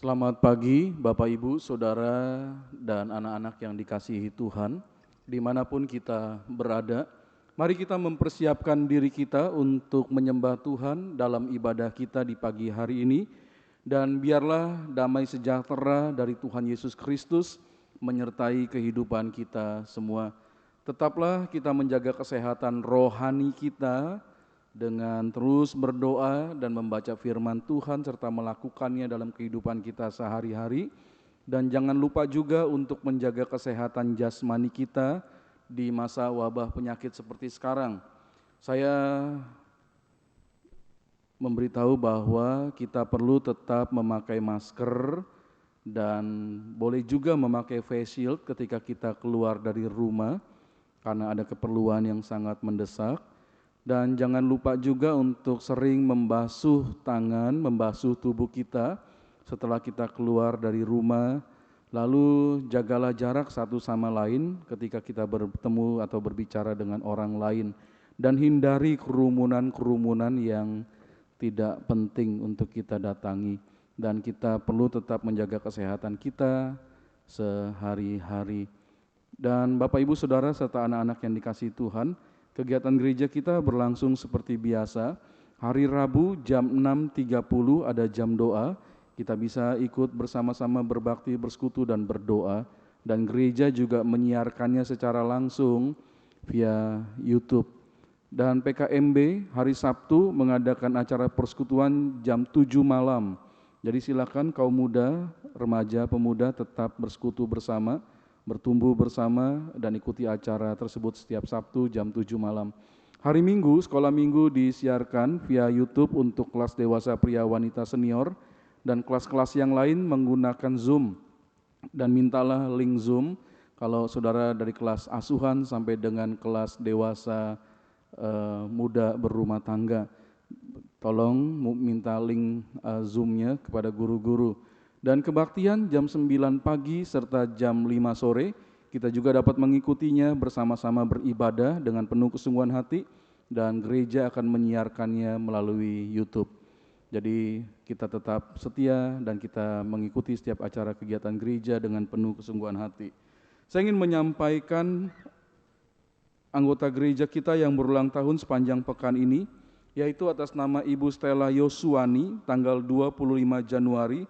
Selamat pagi Bapak Ibu, Saudara, dan anak-anak yang dikasihi Tuhan. Dimanapun kita berada, mari kita mempersiapkan diri kita untuk menyembah Tuhan dalam ibadah kita di pagi hari ini. Dan biarlah damai sejahtera dari Tuhan Yesus Kristus menyertai kehidupan kita semua. Tetaplah kita menjaga kesehatan rohani kita dengan terus berdoa dan membaca firman Tuhan serta melakukannya dalam kehidupan kita sehari-hari. Dan jangan lupa juga untuk menjaga kesehatan jasmani kita di masa wabah penyakit seperti sekarang. Saya memberitahu bahwa kita perlu tetap memakai masker dan boleh juga memakai face shield ketika kita keluar dari rumah karena ada keperluan yang sangat mendesak. Dan jangan lupa juga untuk sering membasuh tangan, membasuh tubuh kita setelah kita keluar dari rumah. Lalu jagalah jarak satu sama lain ketika kita bertemu atau berbicara dengan orang lain. Dan hindari kerumunan-kerumunan yang tidak penting untuk kita datangi. Dan kita perlu tetap menjaga kesehatan kita sehari-hari. Dan Bapak Ibu Saudara serta anak-anak yang dikasihi Tuhan, kegiatan gereja kita berlangsung seperti biasa. Hari Rabu jam 6.30 ada jam doa. Kita bisa ikut bersama-sama berbakti, bersekutu dan berdoa. Dan gereja juga menyiarkannya secara langsung via YouTube. Dan PKMB hari Sabtu mengadakan acara persekutuan jam 7 malam. Jadi silakan kaum muda, remaja, pemuda tetap bersekutu bersama, bertumbuh bersama dan ikuti acara tersebut setiap Sabtu jam 7 malam. Hari Minggu, sekolah minggu disiarkan via YouTube untuk kelas dewasa pria wanita senior dan kelas-kelas yang lain menggunakan Zoom. Dan mintalah link Zoom kalau saudara dari kelas asuhan sampai dengan kelas dewasa muda berumah tangga. Tolong minta link Zoom-nya kepada guru-guru. Dan kebaktian jam 9 pagi serta jam 5 sore, kita juga dapat mengikutinya bersama-sama beribadah dengan penuh kesungguhan hati, dan gereja akan menyiarkannya melalui YouTube. Jadi kita tetap setia dan kita mengikuti setiap acara kegiatan gereja dengan penuh kesungguhan hati. Saya ingin menyampaikan anggota gereja kita yang berulang tahun sepanjang pekan ini, yaitu atas nama Ibu Stella Yosuani, tanggal 25 Januari,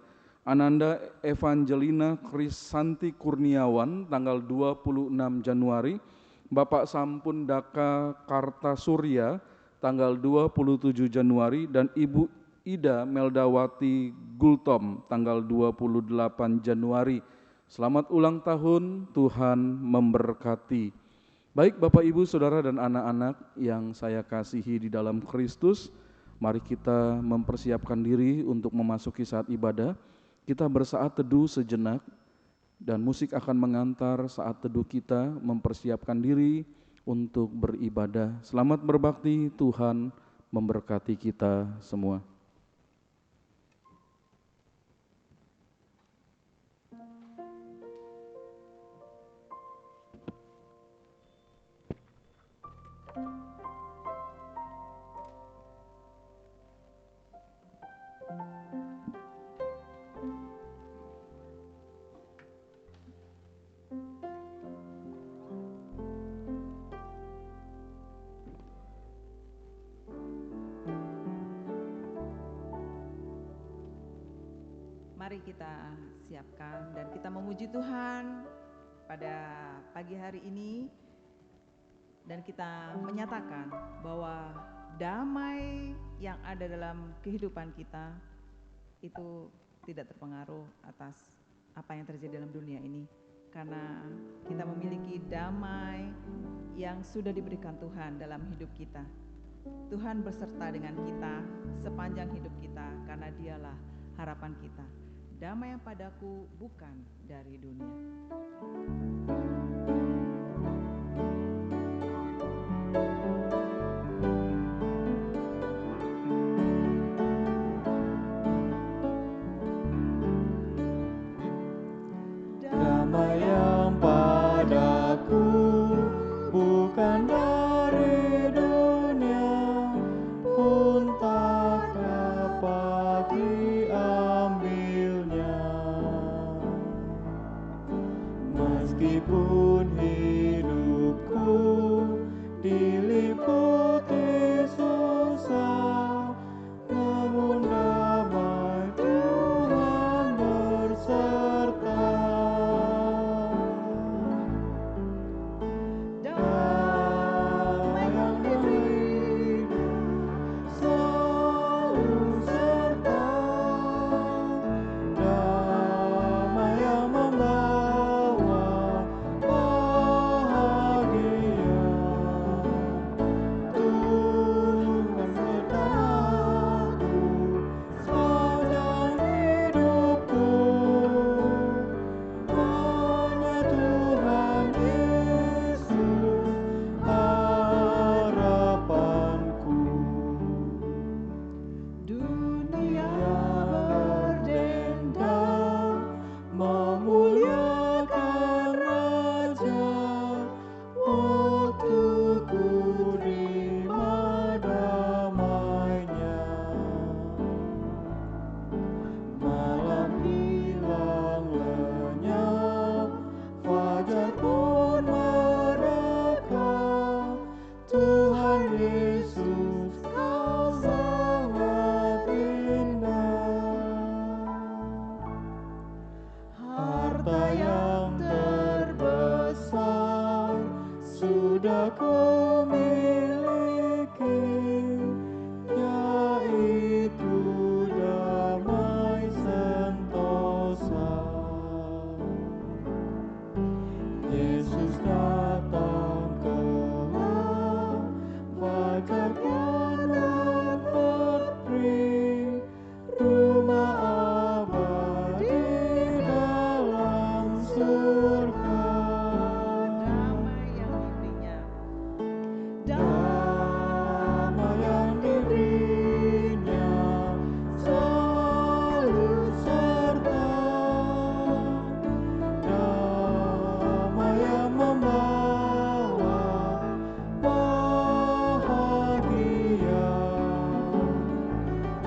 Ananda Evangelina Krisanti Kurniawan tanggal 26 Januari, Bapak Sampun Daka Kartasurya tanggal 27 Januari, dan Ibu Ida Meldawati Gultom tanggal 28 Januari. Selamat ulang tahun, Tuhan memberkati. Baik Bapak Ibu Saudara dan anak-anak yang saya kasihi di dalam Kristus, mari kita mempersiapkan diri untuk memasuki saat ibadah. Kita bersaat teduh sejenak dan musik akan mengantar saat teduh kita mempersiapkan diri untuk beribadah. Selamat berbakti, Tuhan memberkati kita semua. Mari kita siapkan dan kita memuji Tuhan pada pagi hari ini, dan kita menyatakan bahwa damai yang ada dalam kehidupan kita itu tidak terpengaruh atas apa yang terjadi dalam dunia ini, karena kita memiliki damai yang sudah diberikan Tuhan dalam hidup kita. Tuhan beserta dengan kita sepanjang hidup kita karena Dialah harapan kita. Damai yang padaku bukan dari dunia. Damai yang padaku bukan dari dunia, pun tak dapat diambilnya.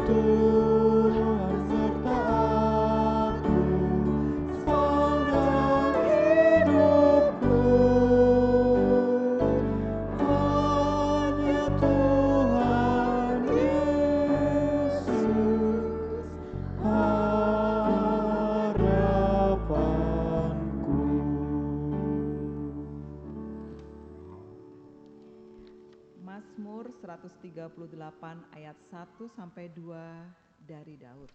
Tuhan serta aku, sepanjang hidupku. Hanya Tuhan Yesus harapanku. Mazmur 138 ayat 1 sampai 2 dari Daud.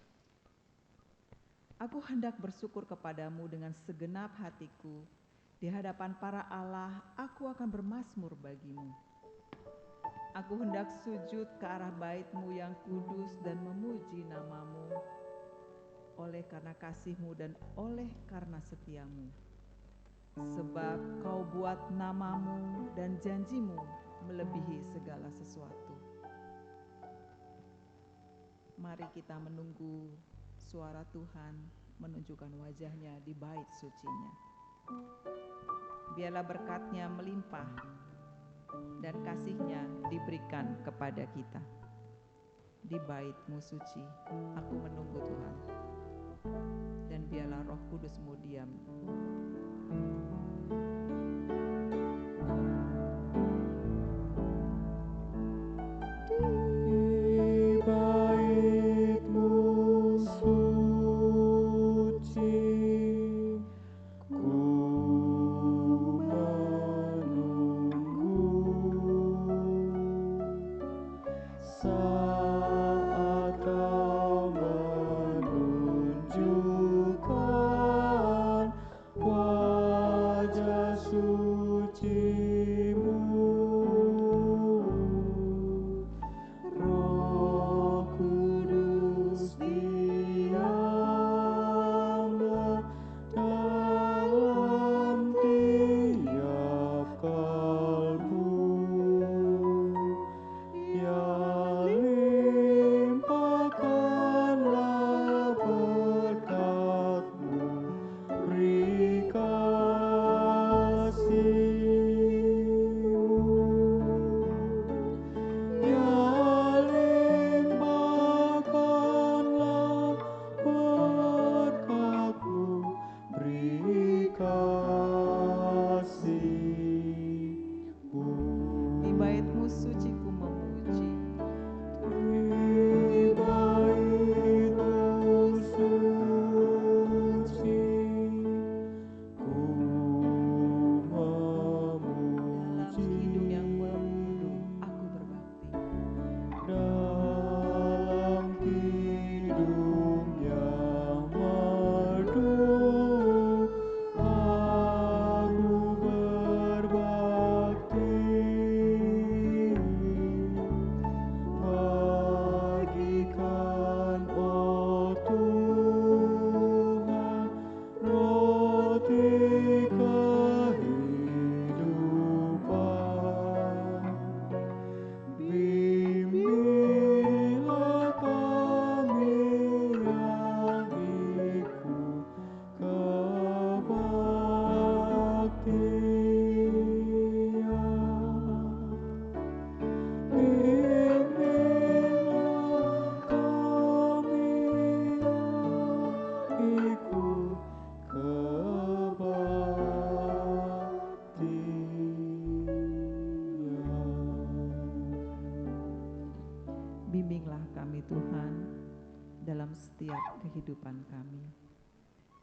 Aku hendak bersyukur kepadamu dengan segenap hatiku. Di hadapan para Allah, aku akan bermazmur bagimu. Aku hendak sujud ke arah bait-Mu yang kudus dan memuji nama-Mu, oleh karena kasih-Mu dan oleh karena setia-Mu. Sebab Kau buat nama-Mu dan janji-Mu melebihi segala sesuatu. Mari kita menunggu suara Tuhan menunjukkan wajah-Nya di bait suci-Nya. Biarlah berkat-Nya melimpah dan kasih-Nya diberikan kepada kita. Di bait-Mu suci, aku menunggu Tuhan. Dan biarlah Roh Kudus-Mu diam. Di bait-Mu suci, ku menunggu. Saat Kau menunjukkan wajah suci-Mu, Roh Kudus diamlah dalam tiap kalbu. Ya limpahkanlah berkat-Mu, beri kasih-Mu. Ya limpahkanlah berkat-Mu, beri kasih-Mu. Di bait-Mu suci ku memuji. Di bait-Mu suci, ku Dalam hidung yang memuji. merdu aku berbakti. Dalam hidung yang merdu, aku berbakti. Bagikan, oh Tuhan, roti kehidupan. Bimbinglah kami yang ikut kebaktian. Bimbinglah kami yang ikut kebaktian. Bimbinglah kami Tuhan dalam setiap kehidupan kami.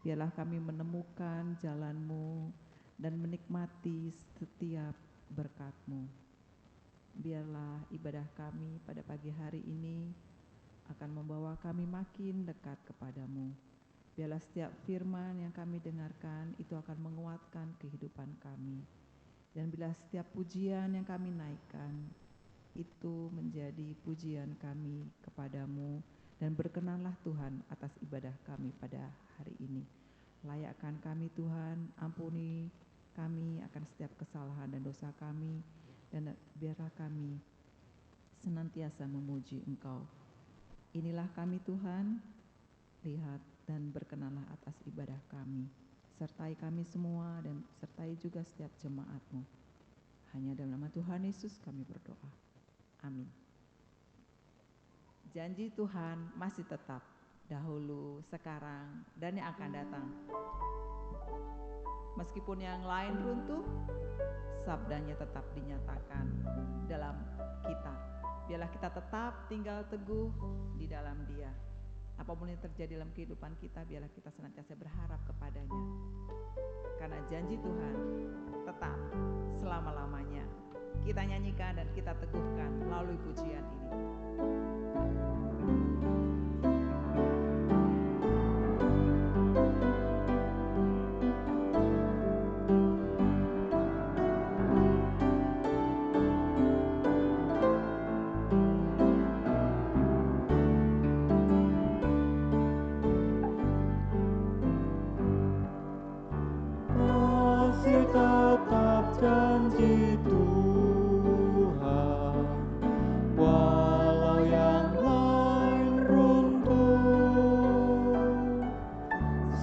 Biarlah kami menemukan jalan-Mu dan menikmati setiap berkat-Mu. Biarlah ibadah kami pada pagi hari ini akan membawa kami makin dekat kepadamu. Biarlah setiap firman yang kami dengarkan itu akan menguatkan kehidupan kami. Dan bila setiap pujian yang kami naikkan itu menjadi pujian kami kepadamu, dan berkenanlah Tuhan atas ibadah kami pada hari ini. Layakkan kami Tuhan, ampuni kami akan setiap kesalahan dan dosa kami, dan biarlah kami senantiasa memuji Engkau. Inilah kami Tuhan, lihat dan berkenanlah atas ibadah kami. Sertai kami semua dan sertai juga setiap jemaat-Mu. Hanya dalam nama Tuhan Yesus kami berdoa. Amin. janji Tuhan masih tetap dahulu, sekarang, dan yang akan datang. Meskipun yang lain runtuh, sabdanya tetap dinyatakan dalam kita. Biarlah kita tetap tinggal teguh di dalam Dia. Apapun yang terjadi dalam kehidupan kita, biarlah kita senantiasa berharap kepadanya. Karena janji Tuhan tetap selama-lamanya. Kita nyanyikan dan kita teguhkan melalui pujian ini. Masih tetap janji Tuhan, walau yang lain runtuh,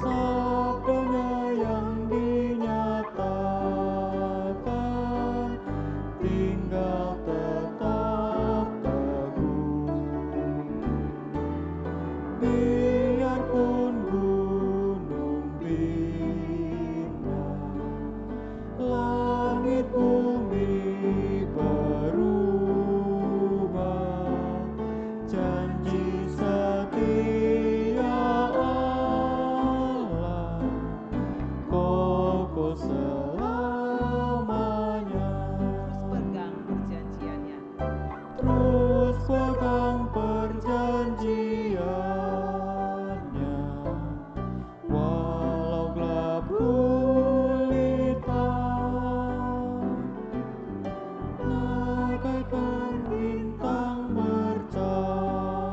sabdanya yang dinyatakan tinggal tetap teguh. Biarpun gunung pindah, langit bumi berubah, janji setia Allah kokoh selamanya. Terus pegang perjanjiannya. Terus pegang perjanjiannya, walau gelap gulita, bagaikan bintang bercahaya,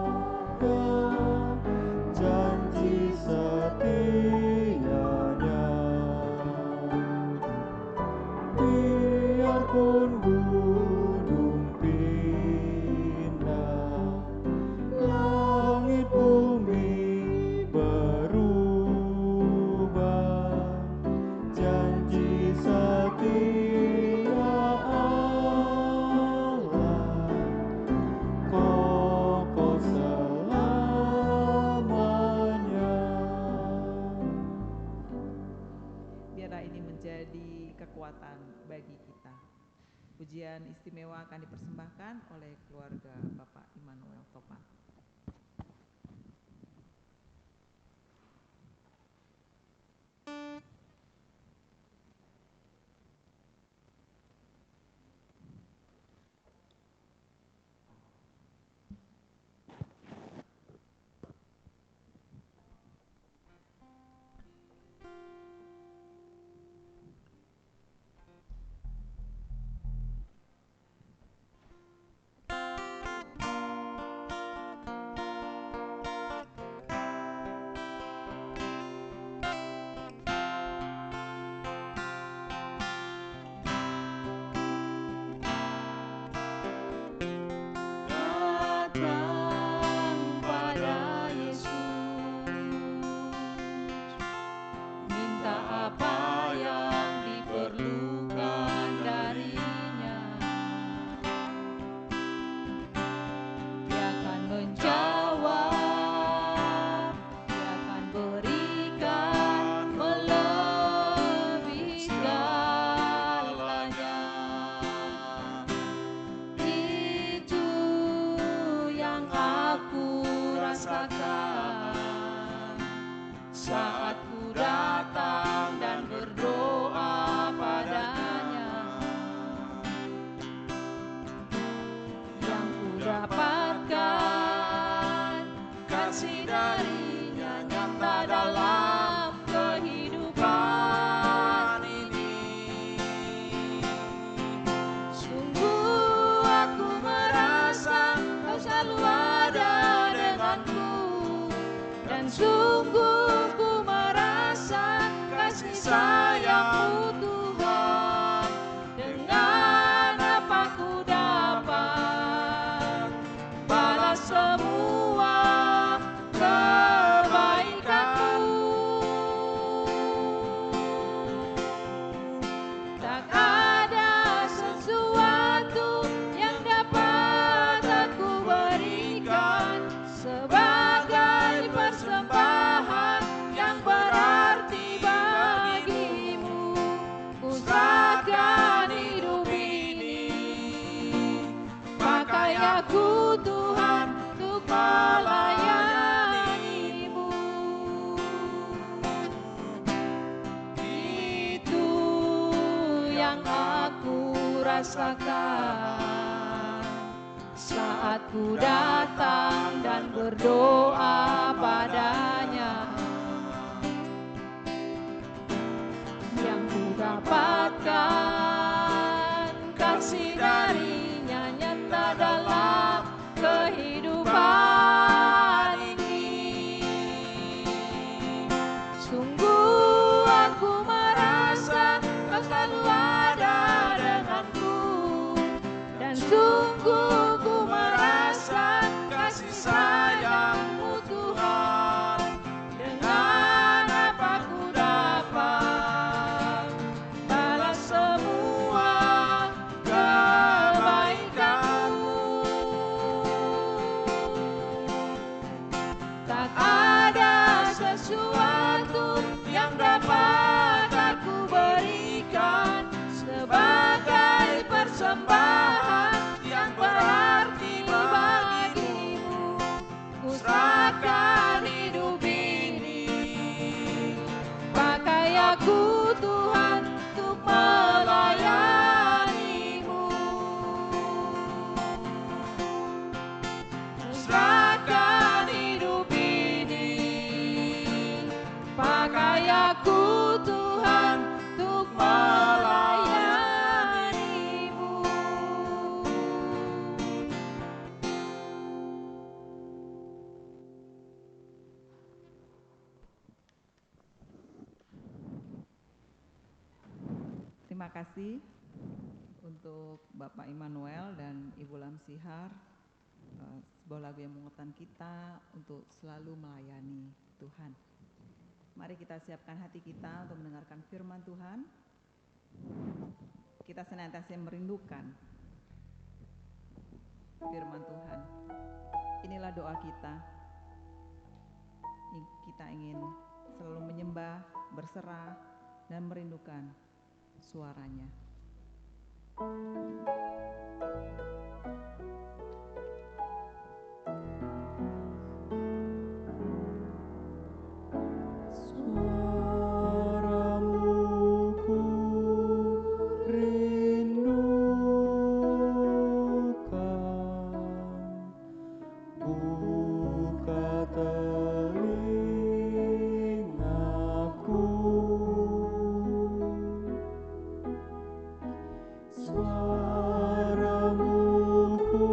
janji setianya. Biarpun gunung pindah, langit bumi berubah, janji setia Allah kokoh selamanya. Biarlah ini menjadi kekuatan bagi kita. Pujian istimewa akan dipersembahkan oleh keluarga Bapak Immanuel Topan. Datang pada Yesus, minta apa yang diperlukan darinya. Dia akan menjawab, Dia akan berikan melebihi segalanya. Itu yang aku rasakan saat ku datang dan berdoa padanya. Yang ku dapatkan kasih darinya nyata dalam kehidupan ini. Sungguh aku merasa Kau selalu ada denganku, dan sungguh ku merasa kasih sayang-Mu Tuhan. Dengan apa ku dapat balas semua kebaikan-Mu. Tak ada sesuatu yang dapat aku berikan melayanimu. Itu yang aku rasakan saat ku datang dan berdoa padanya. Yang ku dapatkan kasih darinya nyata dalam kehidupan ini. Sungguh aku merasa kau selalu ada denganku, dan sungguh ku merasa kasih sayang-Mu Tuhan. Dengan apa ku dapat balas semua kebaikan-Mu. Tak ada sesuatu yang dapat aku berikan sebagai persembahan yang berarti bagimu. Ku serahkan hidup ini, pakai aku Tuhan untuk melayanimu. Ku serahkan hidup ini, pakai aku Tuhan untuk melayanimu. Terima kasih untuk Bapak Immanuel dan Ibu Lamsihar, sebuah lagu yang menguatkan kita untuk selalu melayani Tuhan. Mari kita siapkan hati kita untuk mendengarkan firman Tuhan. Kita senantiasa merindukan firman Tuhan. Inilah doa kita. Kita ingin selalu menyembah, berserah, dan merindukan suaranya. Suaramu ku rindukan, buka telingaku. Suaramu ku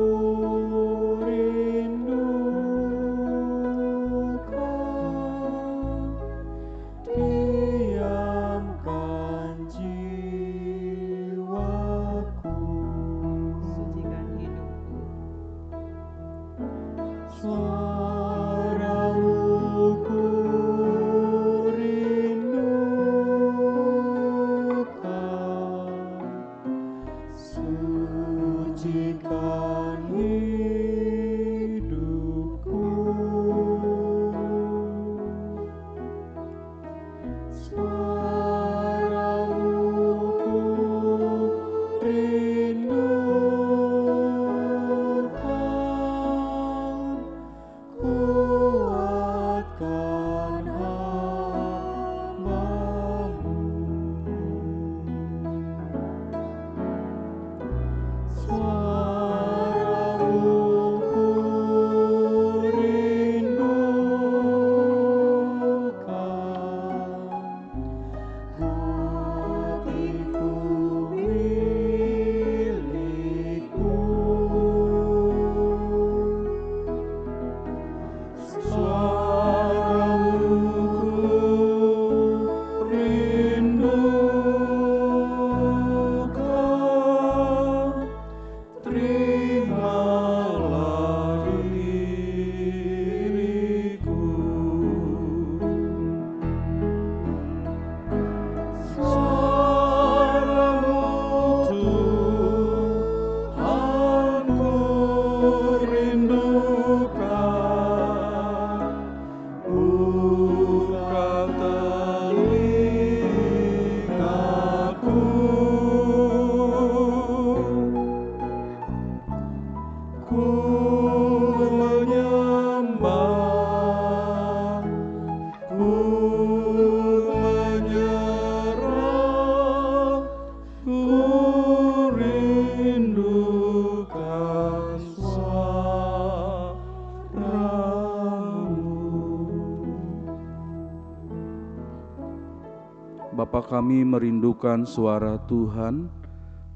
Bapa kami merindukan suara Tuhan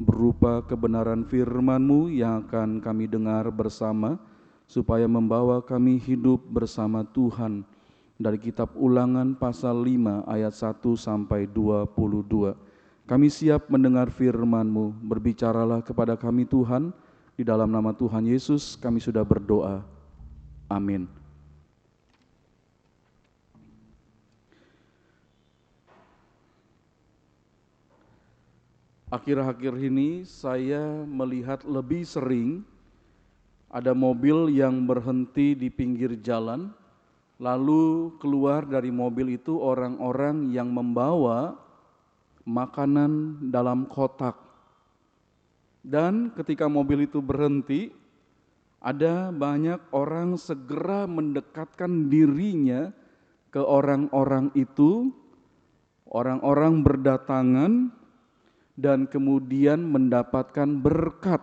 berupa kebenaran firman-Mu yang akan kami dengar bersama, supaya membawa kami hidup bersama Tuhan. Dari kitab Ulangan pasal 5 ayat 1 sampai 22. Kami siap mendengar firman-Mu, berbicaralah kepada kami Tuhan, di dalam nama Tuhan Yesus kami sudah berdoa. Amin. Akhir-akhir ini saya melihat lebih sering ada mobil yang berhenti di pinggir jalan, lalu keluar dari mobil itu orang-orang yang membawa makanan dalam kotak. Dan ketika mobil itu berhenti, ada banyak orang segera mendekatkan dirinya ke orang-orang itu. Orang-orang berdatangan dan kemudian mendapatkan berkat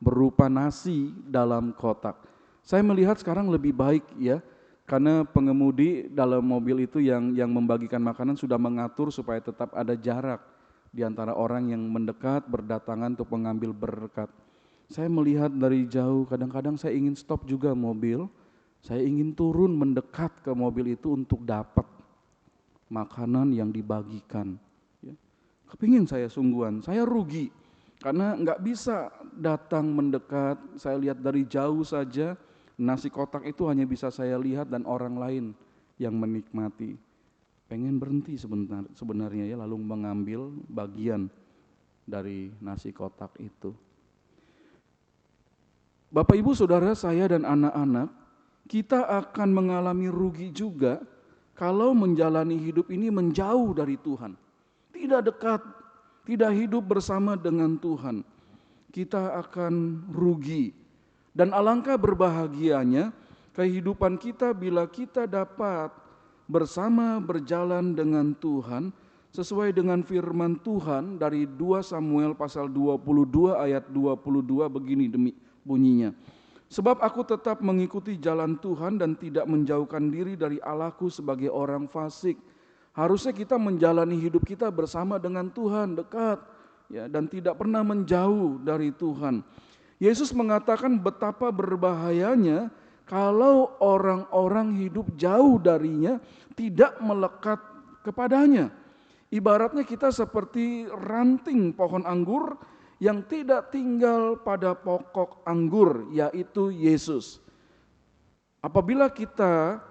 berupa nasi dalam kotak. Saya melihat sekarang lebih baik ya, karena pengemudi dalam mobil itu yang membagikan makanan sudah mengatur supaya tetap ada jarak di antara orang yang mendekat berdatangan untuk mengambil berkat. Saya melihat dari jauh, kadang-kadang saya ingin stop juga mobil, saya ingin turun mendekat ke mobil itu untuk dapat makanan yang dibagikan. Ya. Kepingin saya sungguhan, saya rugi karena nggak bisa datang mendekat. Saya lihat dari jauh saja, nasi kotak itu hanya bisa saya lihat dan orang lain yang menikmati. Pengen berhenti sebenarnya ya, lalu mengambil bagian dari nasi kotak itu. Bapak Ibu Saudara, saya dan anak-anak, kita akan mengalami rugi juga kalau menjalani hidup ini menjauh dari Tuhan. Tidak dekat, tidak hidup bersama dengan Tuhan. Kita akan rugi. Dan alangkah berbahagianya kehidupan kita bila kita dapat bersama berjalan dengan Tuhan sesuai dengan firman Tuhan dari 2 Samuel pasal 22 ayat 22 begini bunyinya. Sebab aku tetap mengikuti jalan Tuhan dan tidak menjauhkan diri dari Allahku sebagai orang fasik. Harusnya kita menjalani hidup kita bersama dengan Tuhan, dekat ya, dan tidak pernah menjauh dari Tuhan. Yesus mengatakan betapa berbahayanya kalau orang-orang hidup jauh darinya, tidak melekat kepadanya. Ibaratnya kita seperti ranting pohon anggur yang tidak tinggal pada pokok anggur, yaitu Yesus. Apabila kita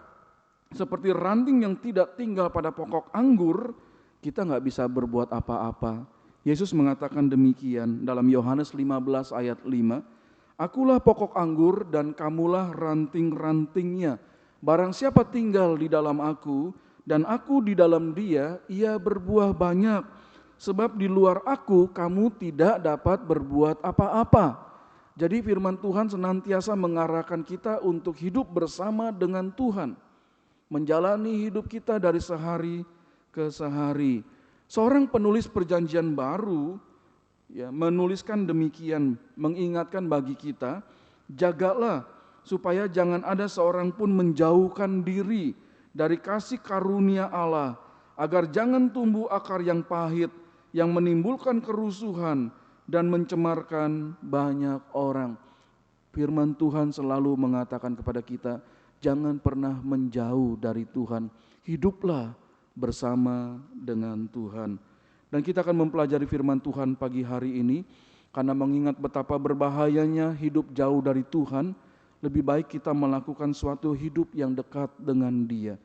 seperti ranting yang tidak tinggal pada pokok anggur, kita nggak bisa berbuat apa-apa. Yesus mengatakan demikian dalam Yohanes 15 ayat 5, Akulah pokok anggur dan kamulah ranting-rantingnya. Barang siapa tinggal di dalam aku dan aku di dalam dia, ia berbuah banyak. Sebab di luar aku kamu tidak dapat berbuat apa-apa. Jadi firman Tuhan senantiasa mengarahkan kita untuk hidup bersama dengan Tuhan. Menjalani hidup kita dari sehari ke sehari. Seorang penulis perjanjian baru ya, menuliskan demikian, mengingatkan bagi kita, jagalah supaya jangan ada seorang pun menjauhkan diri dari kasih karunia Allah, agar jangan tumbuh akar yang pahit, yang menimbulkan kerusuhan dan mencemarkan banyak orang. Firman Tuhan selalu mengatakan kepada kita, jangan pernah menjauh dari Tuhan, hiduplah bersama dengan Tuhan. Dan kita akan mempelajari firman Tuhan pagi hari ini, karena mengingat betapa berbahayanya hidup jauh dari Tuhan, lebih baik kita melakukan suatu hidup yang dekat dengan Dia.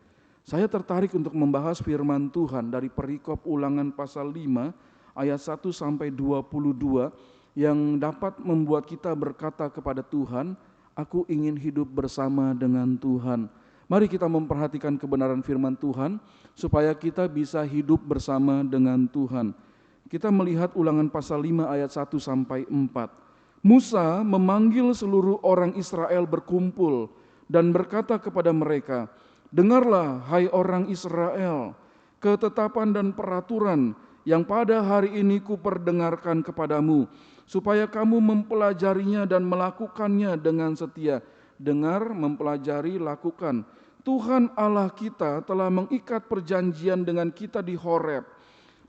Saya tertarik untuk membahas firman Tuhan dari perikop Ulangan pasal 5 ayat 1 sampai 22 yang dapat membuat kita berkata kepada Tuhan, aku ingin hidup bersama dengan Tuhan. Mari kita memperhatikan kebenaran firman Tuhan supaya kita bisa hidup bersama dengan Tuhan. Kita melihat Ulangan pasal 5 ayat 1 sampai 4. Musa memanggil seluruh orang Israel berkumpul dan berkata kepada mereka, dengarlah hai orang Israel, ketetapan dan peraturan yang pada hari ini kuperdengarkan kepadamu, supaya kamu mempelajarinya dan melakukannya dengan setia. Dengar, mempelajari, lakukan. Tuhan Allah kita telah mengikat perjanjian dengan kita di Horeb.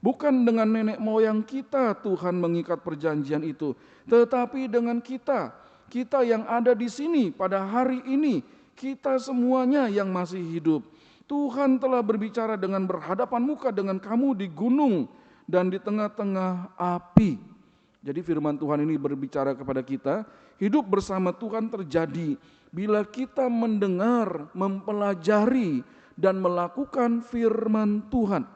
Bukan dengan nenek moyang kita Tuhan mengikat perjanjian itu, tetapi dengan kita yang ada di sini pada hari ini, kita semuanya yang masih hidup. Tuhan telah berbicara dengan berhadapan muka dengan kamu di gunung dan di tengah-tengah api. Jadi firman Tuhan ini berbicara kepada kita, hidup bersama Tuhan terjadi bila kita mendengar, mempelajari, dan melakukan firman Tuhan.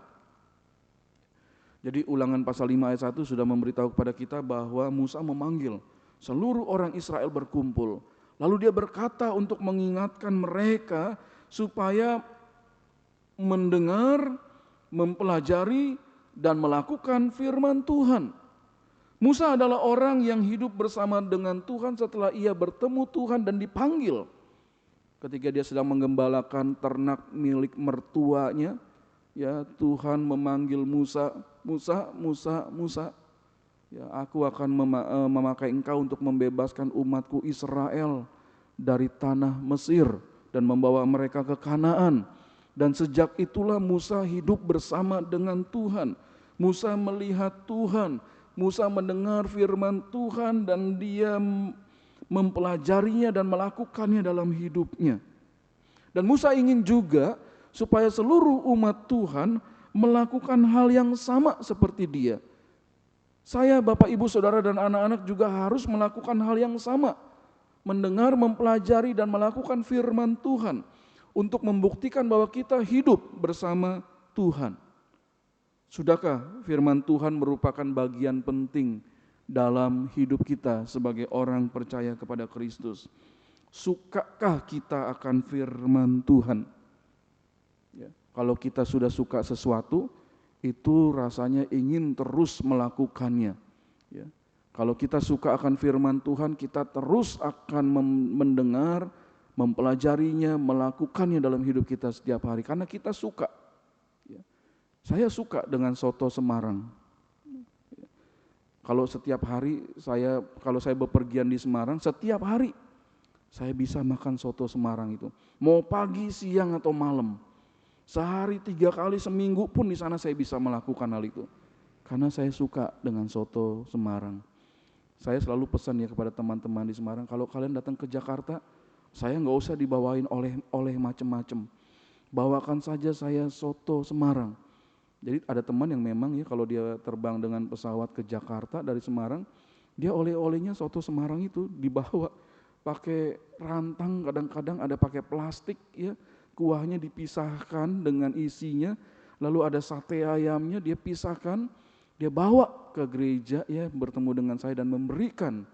Jadi Ulangan pasal 5 ayat 1 sudah memberitahu kepada kita bahwa Musa memanggil seluruh orang Israel berkumpul. Lalu dia berkata untuk mengingatkan mereka supaya mendengar, mempelajari, dan melakukan firman Tuhan. Musa adalah orang yang hidup bersama dengan Tuhan setelah ia bertemu Tuhan dan dipanggil. Ketika dia sedang menggembalakan ternak milik mertuanya, ya Tuhan memanggil Musa, Musa, Musa, Musa. Ya, aku akan memakai engkau untuk membebaskan umatku Israel dari tanah Mesir dan membawa mereka ke Kanaan. Dan sejak itulah Musa hidup bersama dengan Tuhan. Musa melihat Tuhan, Musa mendengar firman Tuhan dan dia mempelajarinya dan melakukannya dalam hidupnya. Dan Musa ingin juga supaya seluruh umat Tuhan melakukan hal yang sama seperti dia. Saya, Bapak, Ibu, Saudara, dan anak-anak juga harus melakukan hal yang sama. Mendengar, mempelajari, dan melakukan firman Tuhan untuk membuktikan bahwa kita hidup bersama Tuhan. Sudahkah firman Tuhan merupakan bagian penting dalam hidup kita sebagai orang percaya kepada Kristus? Sukakah kita akan firman Tuhan? Ya, kalau kita sudah suka sesuatu, itu rasanya ingin terus melakukannya. Ya, kalau kita suka akan firman Tuhan, kita terus akan mendengar, mempelajarinya, melakukannya dalam hidup kita setiap hari. Karena kita suka. Ya. Saya suka dengan soto Semarang. Ya. Kalau setiap hari, kalau saya bepergian di Semarang, setiap hari saya bisa makan soto Semarang itu. Mau pagi, siang, atau malam. Sehari 3 kali seminggu pun di sana saya bisa melakukan hal itu. Karena saya suka dengan soto Semarang. Saya selalu pesan ya kepada teman-teman di Semarang, kalau kalian datang ke Jakarta, saya nggak usah dibawain oleh macam-macam. Bawakan saja saya soto Semarang. Jadi ada teman yang memang ya kalau dia terbang dengan pesawat ke Jakarta dari Semarang, dia oleh-olehnya soto Semarang itu dibawa pakai rantang, kadang-kadang ada pakai plastik ya. Kuahnya dipisahkan dengan isinya, lalu ada sate ayamnya dia pisahkan, dia bawa ke gereja ya bertemu dengan saya dan memberikan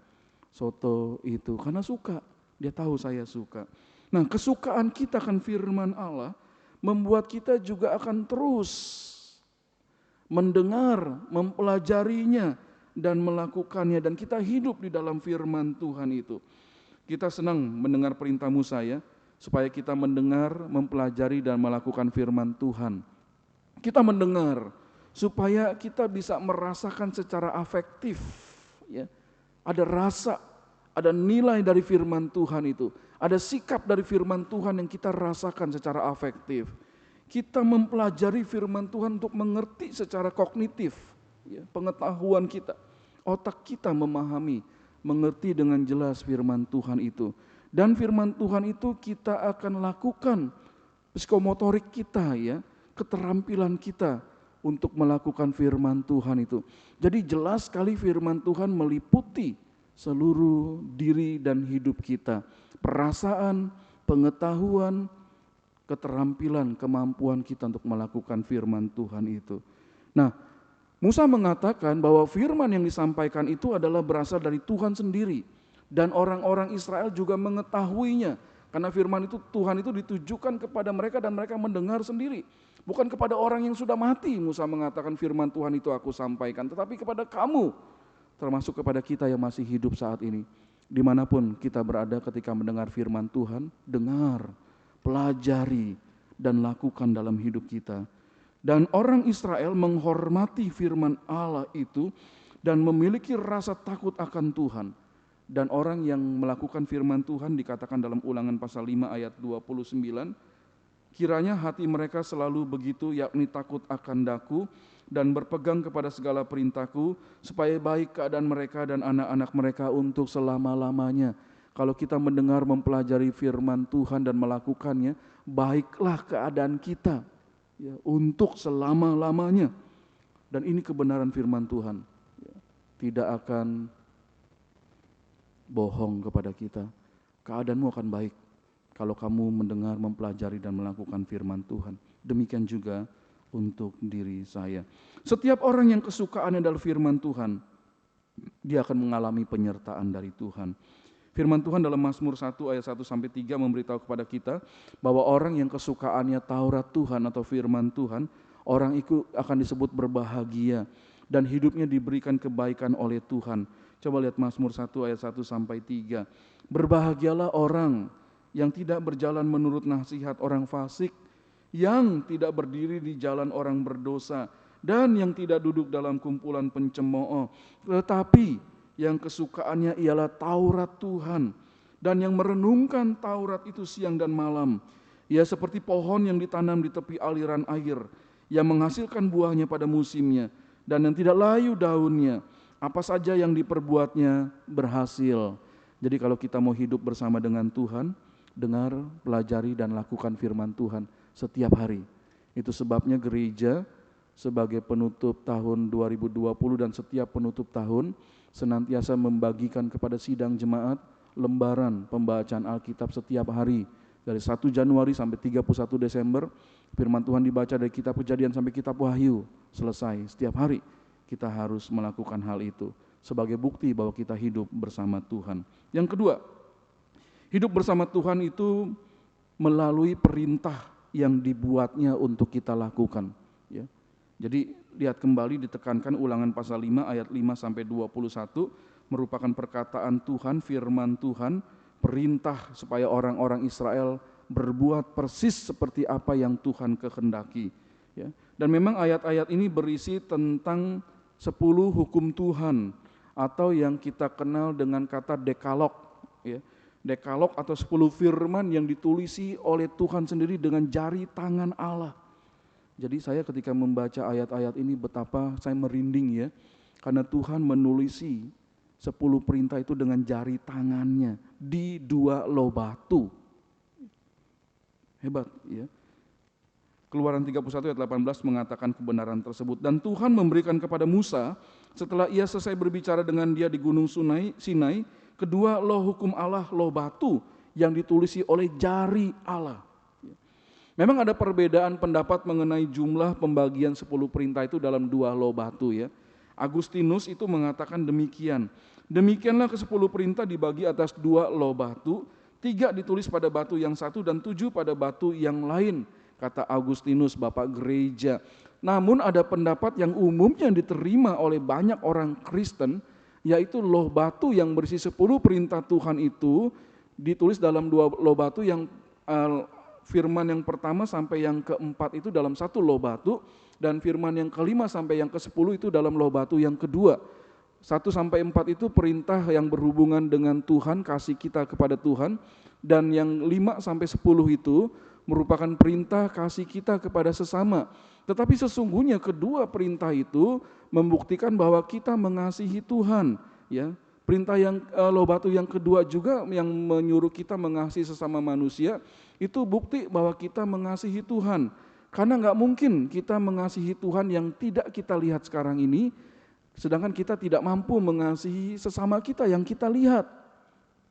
soto itu karena suka, dia tahu saya suka. Nah, kesukaan kita akan firman Allah membuat kita juga akan terus mendengar, mempelajarinya dan melakukannya dan kita hidup di dalam firman Tuhan itu. Kita senang mendengar perintah Musa ya, supaya kita mendengar, mempelajari, dan melakukan firman Tuhan. Kita mendengar, supaya kita bisa merasakan secara afektif. Ya. Ada rasa, ada nilai dari firman Tuhan itu. Ada sikap dari firman Tuhan yang kita rasakan secara afektif. Kita mempelajari firman Tuhan untuk mengerti secara kognitif. Ya, pengetahuan kita, otak kita memahami, mengerti dengan jelas firman Tuhan itu. Dan firman Tuhan itu kita akan lakukan psikomotorik kita ya, keterampilan kita untuk melakukan firman Tuhan itu. Jadi jelas sekali firman Tuhan meliputi seluruh diri dan hidup kita. Perasaan, pengetahuan, keterampilan, kemampuan kita untuk melakukan firman Tuhan itu. Nah, Musa mengatakan bahwa firman yang disampaikan itu adalah berasal dari Tuhan sendiri. Dan orang-orang Israel juga mengetahuinya. Karena firman itu Tuhan itu ditujukan kepada mereka dan mereka mendengar sendiri. Bukan kepada orang yang sudah mati Musa mengatakan firman Tuhan itu aku sampaikan. Tetapi kepada kamu, termasuk kepada kita yang masih hidup saat ini. Dimanapun kita berada ketika mendengar firman Tuhan, dengar, pelajari, dan lakukan dalam hidup kita. Dan orang Israel menghormati firman Allah itu dan memiliki rasa takut akan Tuhan. Dan orang yang melakukan firman Tuhan dikatakan dalam Ulangan pasal 5 ayat 29, kiranya hati mereka selalu begitu yakni takut akan Daku, dan berpegang kepada segala perintahku, supaya baik keadaan mereka dan anak-anak mereka untuk selama-lamanya. Kalau kita mendengar, mempelajari firman Tuhan dan melakukannya, baiklah keadaan kita ya, untuk selama-lamanya. Dan ini kebenaran firman Tuhan, ya, tidak akan bohong kepada kita. Keadaanmu akan baik kalau kamu mendengar, mempelajari dan melakukan firman Tuhan. Demikian juga untuk diri saya. Setiap orang yang kesukaannya adalah firman Tuhan, dia akan mengalami penyertaan dari Tuhan. Firman Tuhan dalam Mazmur 1 ayat 1-3 memberitahu kepada kita bahwa orang yang kesukaannya Taurat Tuhan atau firman Tuhan, orang itu akan disebut berbahagia dan hidupnya diberikan kebaikan oleh Tuhan. Coba lihat Mazmur 1 ayat 1-3. Berbahagialah orang yang tidak berjalan menurut nasihat orang fasik, yang tidak berdiri di jalan orang berdosa, dan yang tidak duduk dalam kumpulan pencemooh, tetapi yang kesukaannya ialah Taurat Tuhan, dan yang merenungkan Taurat itu siang dan malam. Ia seperti pohon yang ditanam di tepi aliran air, yang menghasilkan buahnya pada musimnya, dan yang tidak layu daunnya. Apa saja yang diperbuatnya berhasil. Jadi kalau kita mau hidup bersama dengan Tuhan, dengar, pelajari dan lakukan firman Tuhan setiap hari. Itu sebabnya gereja sebagai penutup tahun 2020 dan setiap penutup tahun senantiasa membagikan kepada sidang jemaat lembaran pembacaan Alkitab setiap hari. Dari 1 Januari sampai 31 Desember, firman Tuhan dibaca dari kitab Kejadian sampai kitab Wahyu, selesai. Setiap hari kita harus melakukan hal itu sebagai bukti bahwa kita hidup bersama Tuhan. Yang kedua, hidup bersama Tuhan itu melalui perintah yang dibuatnya untuk kita lakukan. Ya. Jadi lihat kembali, ditekankan Ulangan pasal 5 ayat 5-21 merupakan perkataan Tuhan, firman Tuhan, perintah supaya orang-orang Israel berbuat persis seperti apa yang Tuhan kehendaki. Ya. Dan memang ayat-ayat ini berisi tentang 10 hukum Tuhan atau yang kita kenal dengan kata dekalog. Ya. Dekalog atau 10 firman yang ditulisi oleh Tuhan sendiri dengan jari tangan Allah. Jadi saya ketika membaca ayat-ayat ini betapa saya merinding ya. Karena Tuhan menulisi 10 perintah itu dengan jari tangannya di 2 loh batu. Hebat ya. Keluaran 31 ayat 18 mengatakan kebenaran tersebut. Dan Tuhan memberikan kepada Musa setelah ia selesai berbicara dengan dia di gunung Sinai, kedua loh hukum Allah, loh batu yang ditulisi oleh jari Allah. Memang ada perbedaan pendapat mengenai jumlah pembagian 10 perintah itu dalam 2 loh batu ya. Agustinus itu mengatakan demikian. Demikianlah ke 10 perintah dibagi atas 2 loh batu, 3 ditulis pada batu yang satu dan 7 pada batu yang lain, kata Agustinus, Bapak Gereja. Namun ada pendapat yang umumnya diterima oleh banyak orang Kristen, yaitu loh batu yang berisi 10 perintah Tuhan itu ditulis dalam 2 loh batu yang firman yang pertama sampai yang keempat itu dalam 1 loh batu, dan firman yang kelima sampai yang ke-10 itu dalam loh batu yang kedua. 1-4 itu perintah yang berhubungan dengan Tuhan, kasih kita kepada Tuhan, dan yang 5-10 itu merupakan perintah kasih kita kepada sesama. Tetapi sesungguhnya kedua perintah itu membuktikan bahwa kita mengasihi Tuhan, ya. Perintah yang loh batu yang kedua juga yang menyuruh kita mengasihi sesama manusia, itu bukti bahwa kita mengasihi Tuhan. Karena nggak mungkin kita mengasihi Tuhan yang tidak kita lihat sekarang ini, sedangkan kita tidak mampu mengasihi sesama kita yang kita lihat.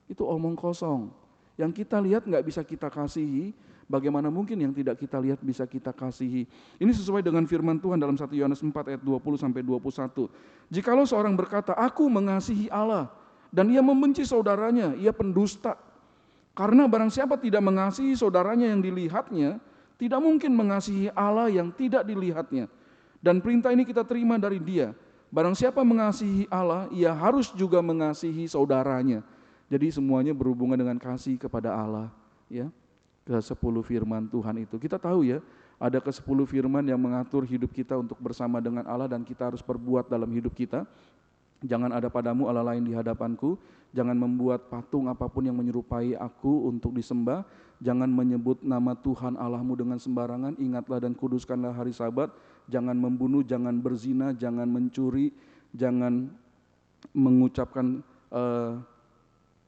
Itu omong kosong. Yang kita lihat nggak bisa kita kasihi, bagaimana mungkin yang tidak kita lihat bisa kita kasihi. Ini sesuai dengan firman Tuhan dalam 1 Yohanes 4 ayat 20-21. Jikalau seorang berkata, aku mengasihi Allah, dan ia membenci saudaranya, ia pendusta. Karena barang siapa tidak mengasihi saudaranya yang dilihatnya, tidak mungkin mengasihi Allah yang tidak dilihatnya. Dan perintah ini kita terima dari Dia. Barang siapa mengasihi Allah, ia harus juga mengasihi saudaranya. Jadi semuanya berhubungan dengan kasih kepada Allah, ya. Ke-10 firman Tuhan itu. Kita tahu ya, ada ke-10 firman yang mengatur hidup kita untuk bersama dengan Allah dan kita harus perbuat dalam hidup kita. Jangan ada padamu Allah lain di hadapanku, jangan membuat patung apapun yang menyerupai aku untuk disembah, jangan menyebut nama Tuhan Allahmu dengan sembarangan, ingatlah dan kuduskanlah hari Sabat, jangan membunuh, jangan berzina, jangan mencuri, jangan mengucapkan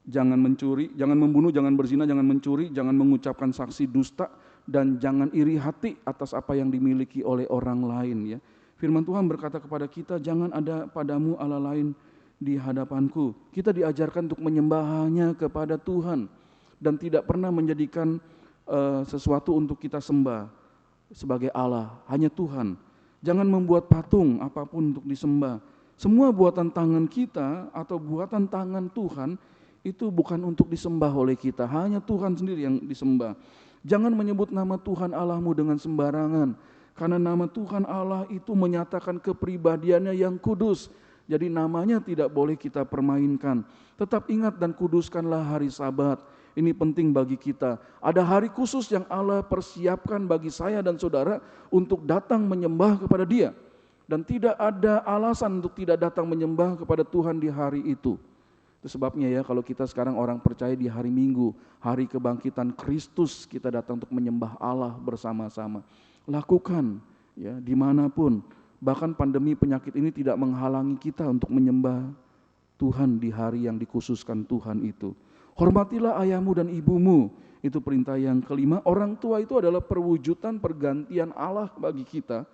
jangan mencuri, jangan membunuh, jangan berzina, jangan mencuri, jangan mengucapkan saksi dusta, dan jangan iri hati atas apa yang dimiliki oleh orang lain ya. Firman Tuhan berkata kepada kita, jangan ada padamu Allah lain di hadapanku. Kita diajarkan untuk menyembah hanya kepada Tuhan dan tidak pernah menjadikan sesuatu untuk kita sembah sebagai Allah, hanya Tuhan. Jangan membuat patung apapun untuk disembah. Semua buatan tangan kita atau buatan tangan Tuhan itu bukan untuk disembah oleh kita, hanya Tuhan sendiri yang disembah. Jangan menyebut nama Tuhan Allahmu dengan sembarangan. Karena nama Tuhan Allah itu menyatakan kepribadiannya yang kudus. Jadi namanya tidak boleh kita permainkan. Tetap ingat dan kuduskanlah hari Sabat. Ini penting bagi kita. Ada hari khusus yang Allah persiapkan bagi saya dan saudara untuk datang menyembah kepada Dia. Dan tidak ada alasan untuk tidak datang menyembah kepada Tuhan di hari itu. Itu sebabnya ya, kalau kita sekarang orang percaya di hari Minggu, hari kebangkitan Kristus, kita datang untuk menyembah Allah bersama-sama. Lakukan ya dimanapun, bahkan pandemi penyakit ini tidak menghalangi kita untuk menyembah Tuhan di hari yang dikhususkan Tuhan itu. Hormatilah ayahmu dan ibumu, itu perintah yang kelima. Orang tua itu adalah perwujudan pergantian Allah bagi kita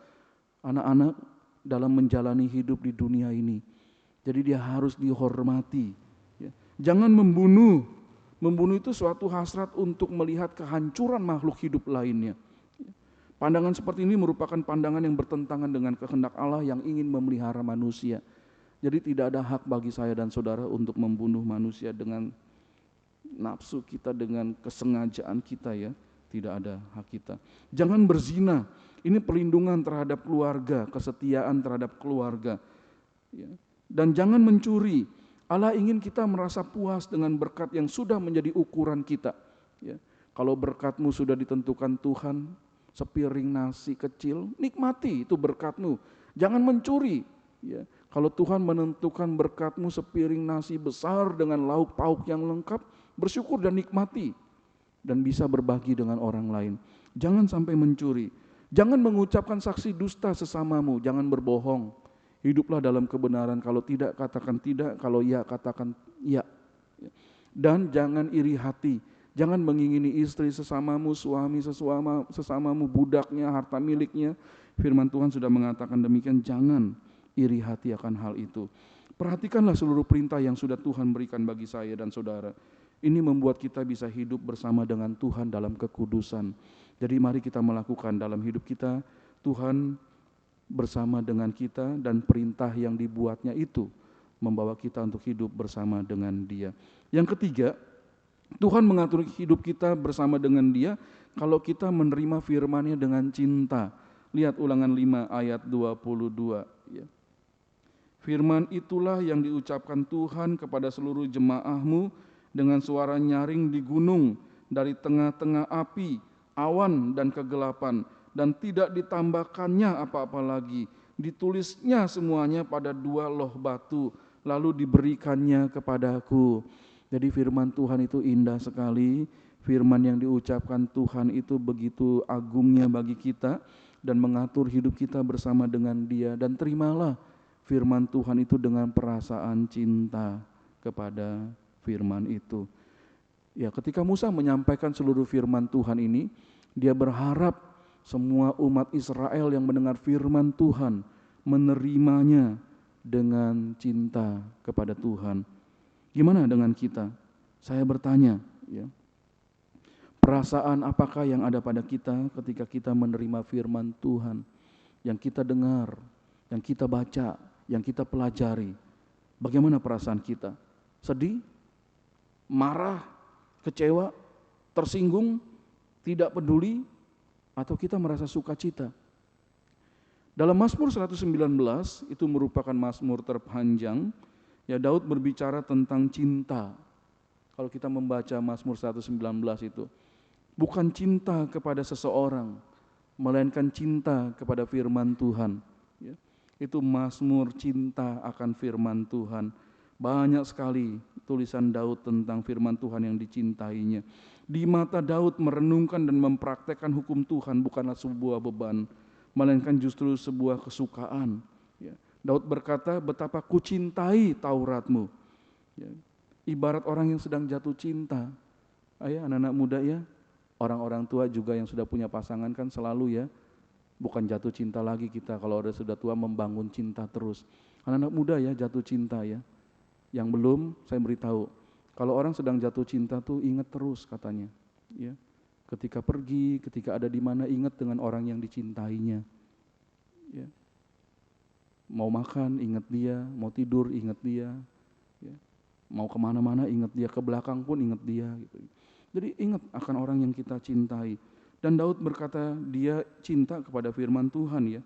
anak-anak dalam menjalani hidup di dunia ini. Jadi dia harus dihormati ya. Jangan membunuh itu suatu hasrat untuk melihat kehancuran makhluk hidup lainnya. Pandangan seperti ini merupakan pandangan yang bertentangan dengan kehendak Allah yang ingin memelihara manusia. Jadi tidak ada hak bagi saya dan saudara untuk membunuh manusia dengan nafsu kita, dengan kesengajaan kita ya. Tidak ada hak kita. Jangan berzina. Ini perlindungan terhadap keluarga, kesetiaan terhadap keluarga. Ya. Dan jangan mencuri. Allah ingin kita merasa puas dengan berkat yang sudah menjadi ukuran kita. Ya. Kalau berkatmu sudah ditentukan Tuhan, sepiring nasi kecil, nikmati itu berkatmu. Jangan mencuri. Ya. Kalau Tuhan menentukan berkatmu sepiring nasi besar dengan lauk pauk yang lengkap, bersyukur dan nikmati. Dan bisa berbagi dengan orang lain. Jangan sampai mencuri. Jangan mengucapkan saksi dusta sesamamu. Jangan berbohong. Hiduplah dalam kebenaran. Kalau tidak, katakan tidak. Kalau ya, katakan ya. Dan jangan iri hati. Jangan mengingini istri sesamamu, suami sesamamu, budaknya, harta miliknya. Firman Tuhan sudah mengatakan demikian, jangan iri hati akan hal itu. Perhatikanlah seluruh perintah yang sudah Tuhan berikan bagi saya dan saudara. Ini membuat kita bisa hidup bersama dengan Tuhan dalam kekudusan. Jadi mari kita melakukan dalam hidup kita, Tuhan bersama dengan kita dan perintah yang dibuatnya itu membawa kita untuk hidup bersama dengan Dia. Yang ketiga, Tuhan mengatur hidup kita bersama dengan Dia kalau kita menerima firman-Nya dengan cinta. Lihat Ulangan 5 ayat 22. Ya. Firman itulah yang diucapkan Tuhan kepada seluruh jemaah-Mu dengan suara nyaring di gunung, dari tengah-tengah api, awan dan kegelapan, dan tidak ditambahkannya apa-apa lagi. Ditulisnya semuanya pada 2 loh batu, lalu diberikannya kepadaku. Jadi firman Tuhan itu indah sekali, firman yang diucapkan Tuhan itu begitu agungnya bagi kita dan mengatur hidup kita bersama dengan Dia. Dan terimalah firman Tuhan itu dengan perasaan cinta kepada firman itu. Ya, ketika Musa menyampaikan seluruh firman Tuhan ini, dia berharap semua umat Israel yang mendengar firman Tuhan menerimanya dengan cinta kepada Tuhan. Gimana dengan kita? Saya bertanya, ya. Perasaan apakah yang ada pada kita ketika kita menerima firman Tuhan yang kita dengar, yang kita baca, yang kita pelajari? Bagaimana perasaan kita? Sedih? Marah? Kecewa? Tersinggung? Tidak peduli? Atau kita merasa sukacita? Dalam Mazmur 119 itu merupakan mazmur terpanjang. Ya, Daud berbicara tentang cinta. Kalau kita membaca Mazmur 119 itu, bukan cinta kepada seseorang, melainkan cinta kepada firman Tuhan. Ya. Itu mazmur cinta akan firman Tuhan. Banyak sekali tulisan Daud tentang firman Tuhan yang dicintainya. Di mata Daud merenungkan dan mempraktekkan hukum Tuhan bukanlah sebuah beban, melainkan justru sebuah kesukaan. Ya. Daud berkata, betapa kucintai Tauratmu. Ya. Ibarat orang yang sedang jatuh cinta. Ayah, anak-anak muda ya, orang-orang tua juga yang sudah punya pasangan kan selalu ya, bukan jatuh cinta lagi kita, kalau sudah tua membangun cinta terus. Anak-anak muda ya jatuh cinta ya. Yang belum, saya beritahu, kalau orang sedang jatuh cinta tuh ingat terus katanya. Ya. Ketika pergi, ketika ada di mana ingat dengan orang yang dicintainya. Ya. Mau makan ingat dia, mau tidur ingat dia. Ya. Mau kemana-mana ingat dia, ke belakang pun ingat dia. Gitu. Jadi ingat akan orang yang kita cintai. Dan Daud berkata dia cinta kepada firman Tuhan ya.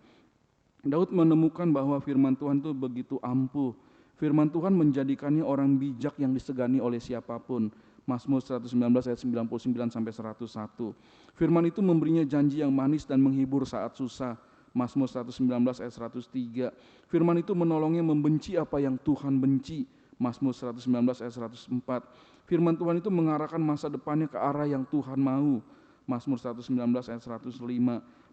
Daud menemukan bahwa firman Tuhan itu begitu ampuh. Firman Tuhan menjadikannya orang bijak yang disegani oleh siapapun. Mazmur 119 ayat 99 sampai 101. Firman itu memberinya janji yang manis dan menghibur saat susah. Mazmur 119 ayat 103. Firman itu menolongnya membenci apa yang Tuhan benci. Mazmur 119 ayat 104. Firman Tuhan itu mengarahkan masa depannya ke arah yang Tuhan mau. Mazmur 119 ayat 105.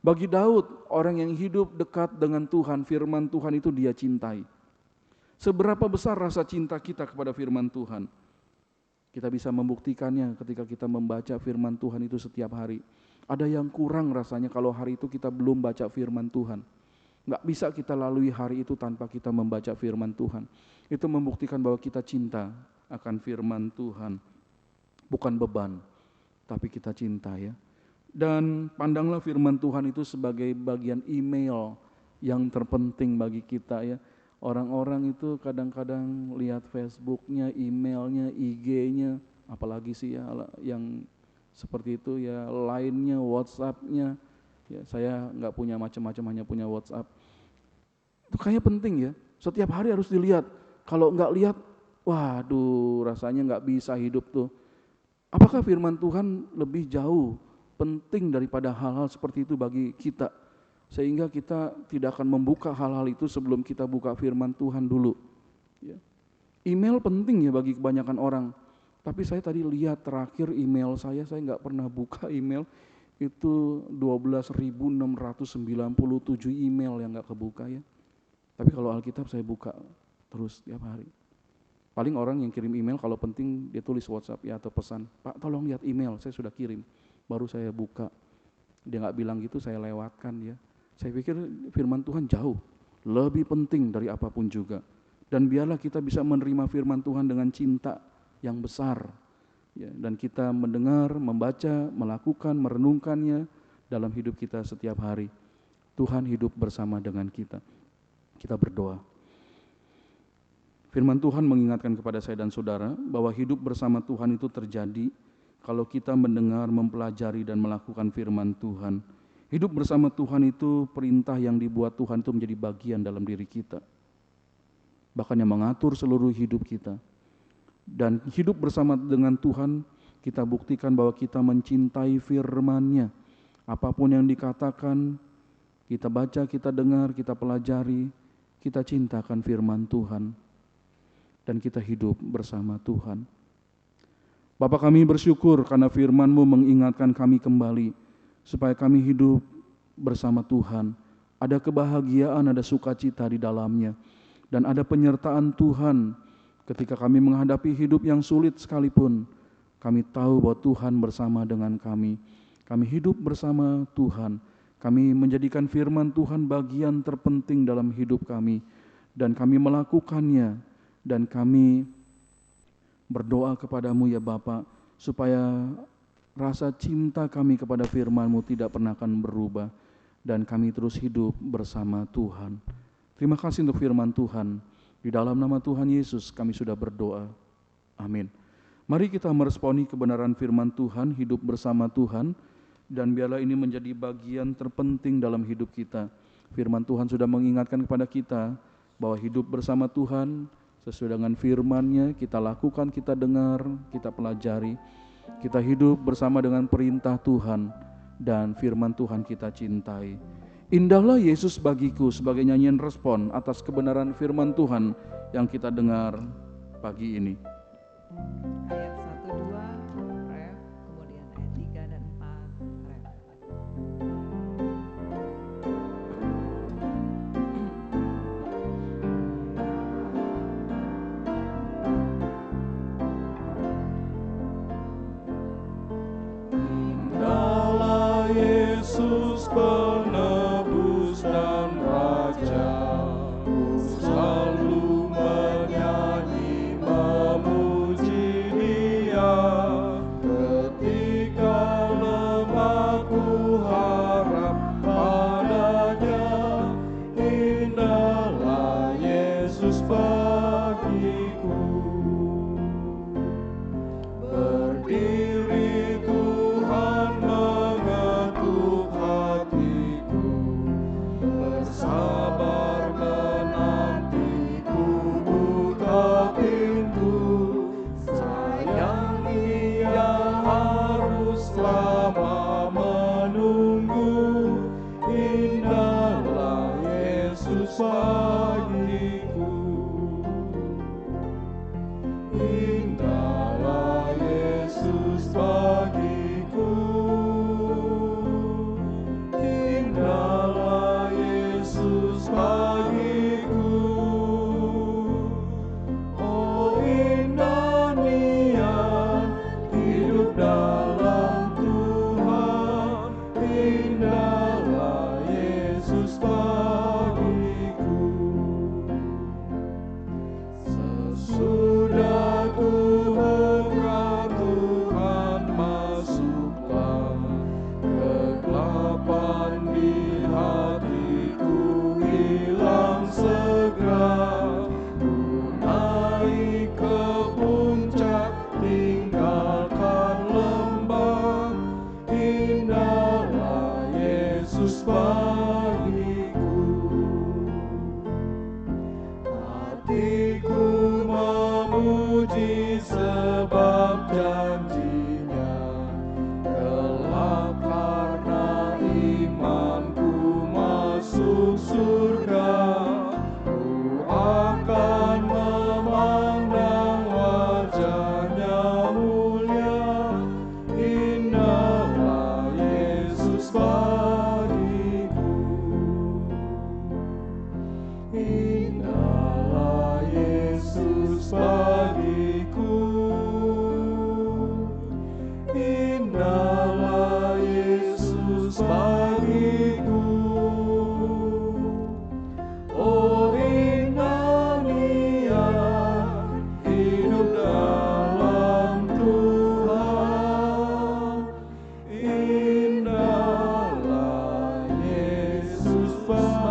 Bagi Daud, orang yang hidup dekat dengan Tuhan, firman Tuhan itu dia cintai. Seberapa besar rasa cinta kita kepada firman Tuhan? Kita bisa membuktikannya ketika kita membaca firman Tuhan itu setiap hari. Ada yang kurang rasanya kalau hari itu kita belum baca firman Tuhan. Nggak bisa kita lalui hari itu tanpa kita membaca firman Tuhan. Itu membuktikan bahwa kita cinta akan firman Tuhan. Bukan beban, tapi kita cinta ya. Dan pandanglah firman Tuhan itu sebagai bagian email yang terpenting bagi kita ya. Orang-orang itu kadang-kadang lihat Facebooknya, emailnya, IG-nya, apalagi sih ya yang seperti itu ya, Line-nya, WhatsApp-nya. Ya, saya nggak punya macam-macam, hanya punya WhatsApp. Itu kayaknya penting ya, setiap hari harus dilihat. Kalau nggak lihat, waduh rasanya nggak bisa hidup tuh. Apakah firman Tuhan lebih jauh penting daripada hal-hal seperti itu bagi kita? Sehingga kita tidak akan membuka hal-hal itu sebelum kita buka firman Tuhan dulu. Ya. Email penting ya bagi kebanyakan orang. Tapi saya tadi lihat terakhir email saya nggak pernah buka email. Itu 12.697 email yang nggak kebuka ya. Tapi kalau Alkitab saya buka terus tiap hari. Paling orang yang kirim email kalau penting dia tulis WhatsApp ya atau pesan, Pak tolong lihat email, saya sudah kirim, baru saya buka. Dia nggak bilang gitu, saya lewatkan ya. Saya pikir firman Tuhan jauh lebih penting dari apapun juga. Dan biarlah kita bisa menerima firman Tuhan dengan cinta yang besar. Ya, dan kita mendengar, membaca, melakukan, merenungkannya dalam hidup kita setiap hari. Tuhan hidup bersama dengan kita. Kita berdoa. Firman Tuhan mengingatkan kepada saya dan saudara bahwa hidup bersama Tuhan itu terjadi kalau kita mendengar, mempelajari dan melakukan firman Tuhan. Hidup bersama Tuhan itu perintah yang dibuat Tuhan itu menjadi bagian dalam diri kita. Bahkan yang mengatur seluruh hidup kita. Dan hidup bersama dengan Tuhan, kita buktikan bahwa kita mencintai firman-Nya. Apapun yang dikatakan, kita baca, kita dengar, kita pelajari, kita cintakan firman Tuhan. Dan kita hidup bersama Tuhan. Bapa kami bersyukur karena firman-Mu mengingatkan kami kembali, supaya kami hidup bersama Tuhan. Ada kebahagiaan, ada sukacita di dalamnya. Dan ada penyertaan Tuhan ketika kami menghadapi hidup yang sulit sekalipun. Kami tahu bahwa Tuhan bersama dengan kami. Kami hidup bersama Tuhan. Kami menjadikan firman Tuhan bagian terpenting dalam hidup kami. Dan kami melakukannya. Dan kami berdoa kepadamu ya Bapa, supaya rasa cinta kami kepada firman-Mu tidak pernah akan berubah. Dan kami terus hidup bersama Tuhan. Terima kasih untuk firman Tuhan. Di dalam nama Tuhan Yesus kami sudah berdoa. Amin. Mari kita meresponi kebenaran firman Tuhan, hidup bersama Tuhan. Dan biarlah ini menjadi bagian terpenting dalam hidup kita. Firman Tuhan sudah mengingatkan kepada kita bahwa hidup bersama Tuhan sesuai dengan firman-Nya, kita lakukan, kita dengar, kita pelajari. Kita hidup bersama dengan perintah Tuhan dan firman Tuhan kita cintai. Indahlah Yesus bagiku sebagai nyanyian respon atas kebenaran firman Tuhan yang kita dengar pagi ini. Ayat 1, 2, ref, kemudian ayat 3 dan 4, ref. Indahlah Yesus penebus dan Raja, ku selalu menyanyi memuji Dia. Ketika lemah ku harap padanya, indahlah Yesus bagiku. Berdiri Tuhan mengetuk hatiku, bersabar menantiku buka pintu. Sayang Ia harus lama menunggu, indahlah Yesus bagiku. Indahlah Yesus bagiku, indahlah Yesus bagiku. Oh indahnya hidup dalam Tuhan, indahlah Yesus bagiku. Sesudah ku buka Tuhan masuklah, kegelapan di hatiku hilang segera. Ku naik ke puncak tinggalkan lembah, indahlah Yesus bagiku. Hatiku memuji sebab janjinya, kelak karena imanku masuk surga. Ku akan memandang wajahnya mulia, indahlah Yesus bagiku. Indahlah Yesus bagiku, indahlah Yesus bagiku. Oh indahnya hidup dalam Tuhan, indahlah Yesus bagiku.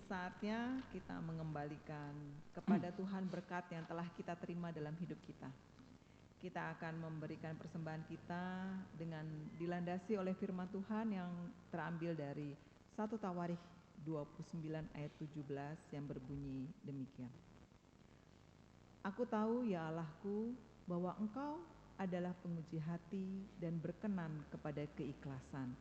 Saatnya kita mengembalikan kepada Tuhan berkat yang telah kita terima dalam hidup kita. Kita akan memberikan persembahan kita dengan dilandasi oleh firman Tuhan yang terambil dari 1 Tawarikh 29 ayat 17 yang berbunyi demikian. Aku tahu ya Allahku bahwa Engkau adalah penguji hati dan berkenan kepada keikhlasan.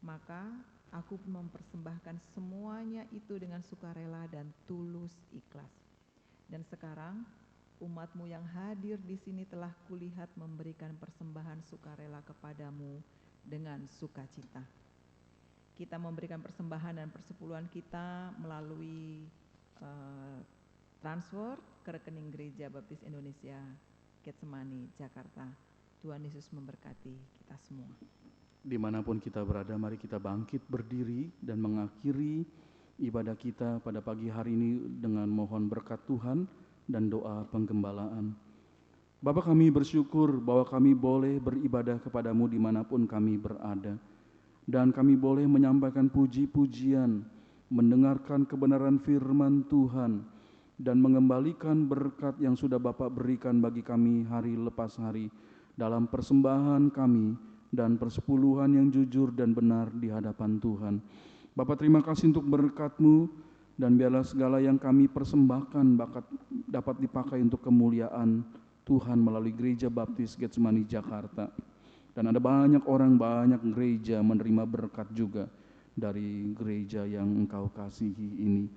Maka aku mempersembahkan semuanya itu dengan sukarela dan tulus ikhlas. Dan sekarang umat-Mu yang hadir di sini telah kulihat memberikan persembahan sukarela kepadamu dengan sukacita. Kita memberikan persembahan dan persepuluhan kita melalui transfer ke rekening Gereja Baptis Indonesia, Getsemani, Jakarta. Tuhan Yesus memberkati kita semua. Dimanapun kita berada, mari kita bangkit berdiri dan mengakhiri ibadah kita pada pagi hari ini dengan mohon berkat Tuhan dan doa penggembalaan. Bapa, kami bersyukur bahwa kami boleh beribadah kepadamu dimanapun kami berada. Dan kami boleh menyampaikan puji-pujian, mendengarkan kebenaran firman Tuhan, dan mengembalikan berkat yang sudah Bapak berikan bagi kami hari lepas hari dalam persembahan kami dan persepuluhan yang jujur dan benar di hadapan Tuhan. Bapak, terima kasih untuk berkat-Mu Dan biarlah segala yang kami persembahkan dapat dipakai untuk kemuliaan Tuhan melalui Gereja Baptis Getsemani Jakarta. Dan ada banyak orang, banyak gereja menerima berkat juga dari gereja yang Engkau kasihi ini.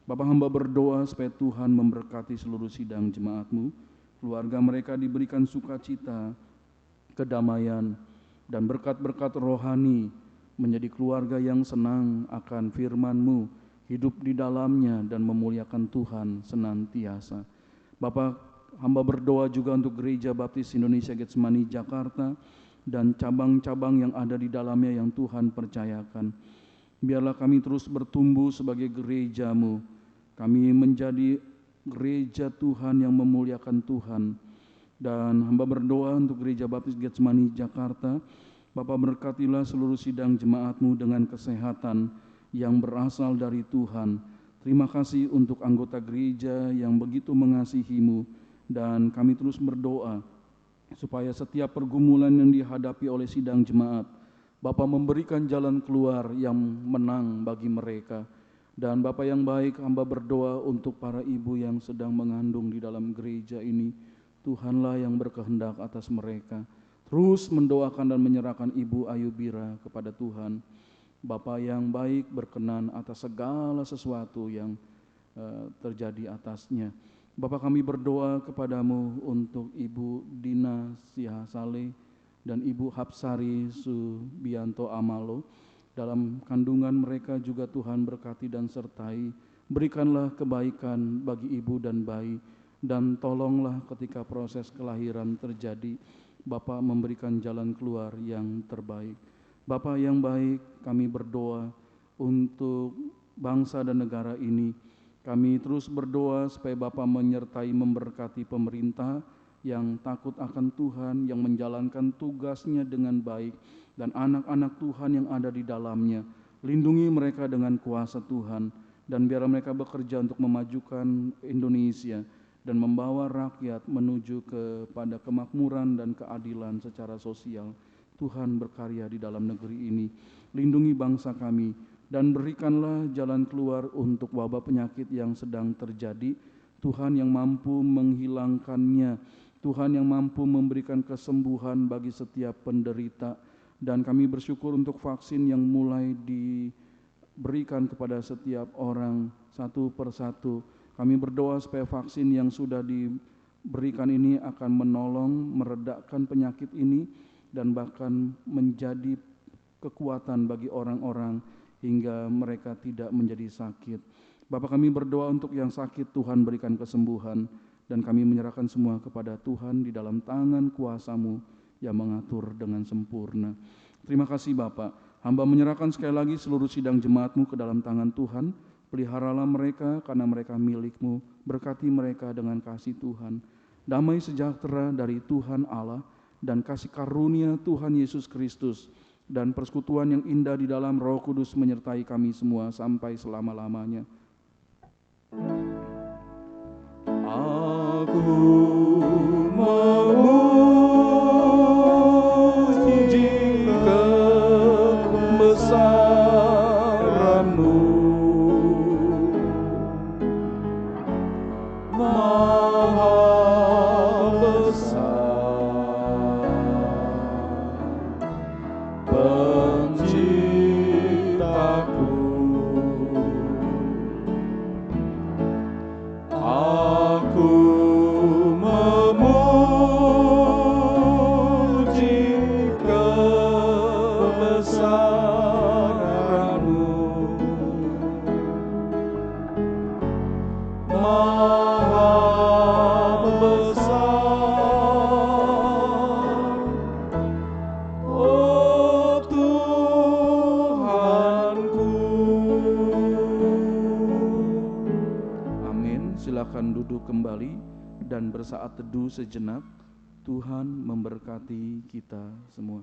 Bapak, hamba berdoa supaya Tuhan memberkati seluruh sidang jemaat-Mu, keluarga mereka diberikan sukacita, kedamaian, dan berkat-berkat rohani, menjadi keluarga yang senang akan firman-Mu, hidup di dalamnya dan memuliakan Tuhan senantiasa. Bapak, hamba berdoa juga untuk Gereja Baptis Indonesia Getsemani Jakarta dan cabang-cabang yang ada di dalamnya yang Tuhan percayakan. Biarlah kami terus bertumbuh sebagai gereja-Mu. Kami menjadi gereja Tuhan yang memuliakan Tuhan. Dan hamba berdoa untuk Gereja Baptis Getsemani Jakarta, Bapak berkatilah seluruh sidang jemaat-Mu dengan kesehatan yang berasal dari Tuhan. Terima kasih untuk anggota gereja yang begitu mengasihi-Mu, dan kami terus berdoa supaya setiap pergumulan yang dihadapi oleh sidang jemaat, Bapak memberikan jalan keluar yang menang bagi mereka. Dan Bapak yang baik, hamba berdoa untuk para ibu yang sedang mengandung di dalam gereja ini. Tuhanlah yang berkehendak atas mereka. Terus mendoakan dan menyerahkan Ibu Ayu Bira kepada Tuhan. Bapak yang baik berkenan atas segala sesuatu yang terjadi atasnya. Bapak, kami berdoa kepadamu untuk Ibu Dina Sihasale dan Ibu Hapsari Subianto Amalo. Dalam kandungan mereka juga Tuhan berkati dan sertai. Berikanlah kebaikan bagi ibu dan bayi, dan tolonglah ketika proses kelahiran terjadi, Bapak memberikan jalan keluar yang terbaik. Bapak yang baik, kami berdoa untuk bangsa dan negara ini. Kami terus berdoa supaya Bapak menyertai memberkati pemerintah yang takut akan Tuhan, yang menjalankan tugasnya dengan baik, dan anak-anak Tuhan yang ada di dalamnya. Lindungi mereka dengan kuasa Tuhan, dan biar mereka bekerja untuk memajukan Indonesia dan membawa rakyat menuju kepada kemakmuran dan keadilan secara sosial. Tuhan berkarya di dalam negeri ini. Lindungi bangsa kami, dan berikanlah jalan keluar untuk wabah penyakit yang sedang terjadi. Tuhan yang mampu menghilangkannya, Tuhan yang mampu memberikan kesembuhan bagi setiap penderita. Dan kami bersyukur untuk vaksin yang mulai diberikan kepada setiap orang satu persatu. Kami berdoa supaya vaksin yang sudah diberikan ini akan menolong meredakan penyakit ini, dan bahkan menjadi kekuatan bagi orang-orang hingga mereka tidak menjadi sakit. Bapak, kami berdoa untuk yang sakit, Tuhan berikan kesembuhan, dan kami menyerahkan semua kepada Tuhan di dalam tangan kuasa-Mu yang mengatur dengan sempurna. Terima kasih Bapak. Hamba menyerahkan sekali lagi seluruh sidang jemaat-Mu ke dalam tangan Tuhan. Peliharalah mereka karena mereka milik-Mu. Berkati mereka dengan kasih Tuhan. Damai sejahtera dari Tuhan Allah dan kasih karunia Tuhan Yesus Kristus dan persekutuan yang indah di dalam Roh Kudus menyertai kami semua sampai selama-lamanya. Aku memuji kebesaran-Mu, Maha besar, Penciptaku. Aku memuji kebesaran-Mu, Maha besar, oh Tuhanku. Amin. Silakan duduk kembali dan bersaat teduh sejenak. Tuhan memberkati kita semua.